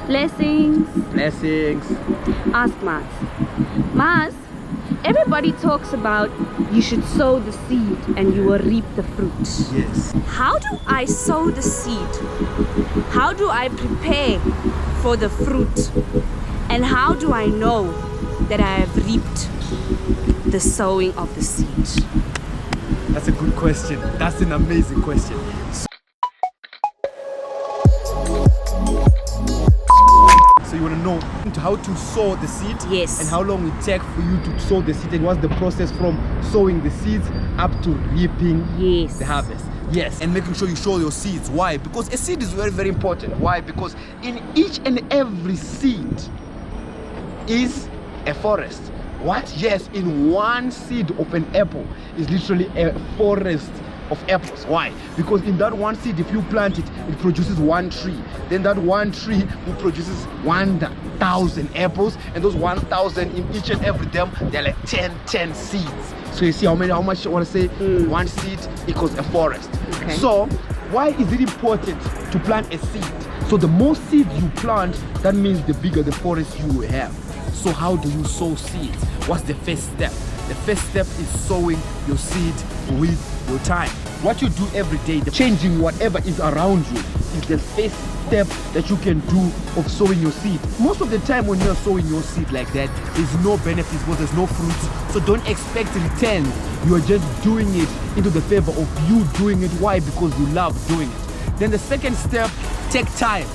Blessings. Blessings. Ask Mars. Mars, everybody talks about you should sow the seed and you will reap the fruit. Yes. How do I sow the seed? How do I prepare for the fruit? And how do I know that I have reaped the sowing of the seed? That's a good question. That's an amazing question. So you want to know how to sow the seed? Yes. And how long it takes for you to sow the seed, and what's the process from sowing the seeds up to reaping the harvest. Yes. And making sure you sow your seeds. Why? Because a seed is very, very important. Why? Because in each and every seed is a forest. What? Yes, in one seed of an apple is literally a forest of apples. Why? Because in that one seed, if you plant it, it produces one tree. Then that one tree will produces 1,000 apples, and those 1,000 in each and every them, they're like 10 seeds. So you see how much I want to say? One seed equals a forest. Okay. So why is it important to plant a seed? So the more seeds you plant, that means the bigger the forest you will have. So how do you sow seeds? What's the first step? The first step is sowing your seed with your time. What you do every day, changing whatever is around you, is the first step that you can do of sowing your seed. Most of the time when you're sowing your seed like that, there's no benefits, but there's no fruits. So don't expect returns. You are just doing it into the favor of you doing it. Why? Because you love doing it. Then the second step, take time.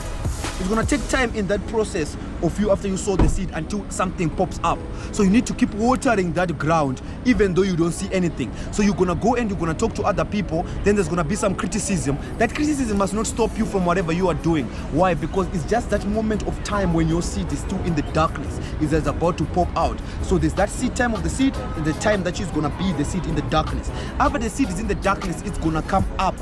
It's gonna take time in that process of you after you sow the seed until something pops up. So you need to keep watering that ground even though you don't see anything. So you're gonna go and you're gonna talk to other people. Then there's gonna be some criticism. That criticism must not stop you from whatever you are doing. Why? Because it's just that moment of time when your seed is still in the darkness. It's just about to pop out. So there's that seed time of the seed and the time that she's gonna be the seed in the darkness. After the seed is in the darkness, it's gonna come up,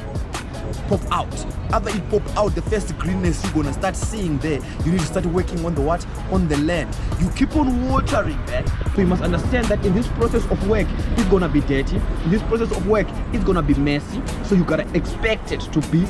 pop out. After it pop out, the first greenness you're gonna start seeing there, you need to start working on the what? On the land. You keep on watering that. So you must understand that in this process of work, it's gonna be dirty. In this process of work, it's gonna be messy. So you gotta expect it to be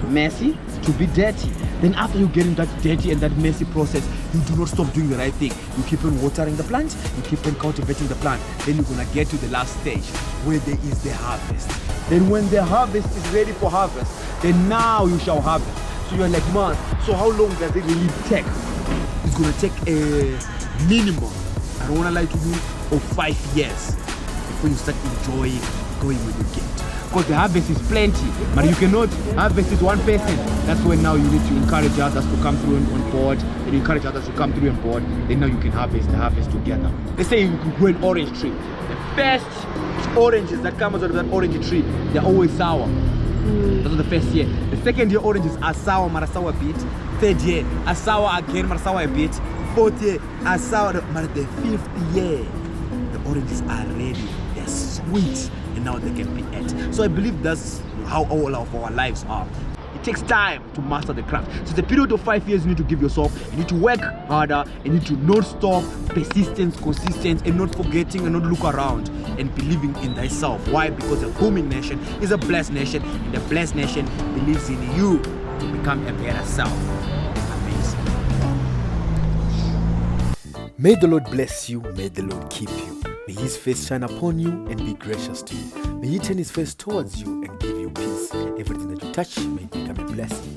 messy, to be dirty. Then after you get in that dirty and that messy process, you do not stop doing the right thing. You keep on watering the plant, you keep on cultivating the plant. Then you're gonna get to the last stage where there is the harvest. Then when the harvest is ready for harvest, then now you shall harvest. So you're like, man, so how long does it really take? It's gonna take a minimum, I don't wanna lie to you, of 5 years before you start enjoying going with the gift. Because the harvest is plenty, but you cannot harvest it one person. That's when now you need to encourage others to come through on board, and encourage others to come through on board. Then now you can harvest the harvest together. Let's say you can grow an orange tree. The first oranges that come out of that orange tree, they're always sour. That's the first year. The second year oranges are sour, but sour a bit. Third year are sour again, but sour a bit. Fourth year are sour, but the fifth year the oranges are ready. They're sweet, and now they can be ate. So I believe that's how all of our lives are. It takes time to master the craft. So it's a period of 5 years you need to give yourself. You need to work harder. You need to not stop, persistence, consistency, and not forgetting and not look around and believing in thyself. Why? Because a booming nation is a blessed nation, and the blessed nation believes in you to become a better self. Amazing. May the Lord bless you. May the Lord keep you. May his face shine upon you and be gracious to you. May he turn his face towards you and give you peace. Everything that you touch may become a blessing.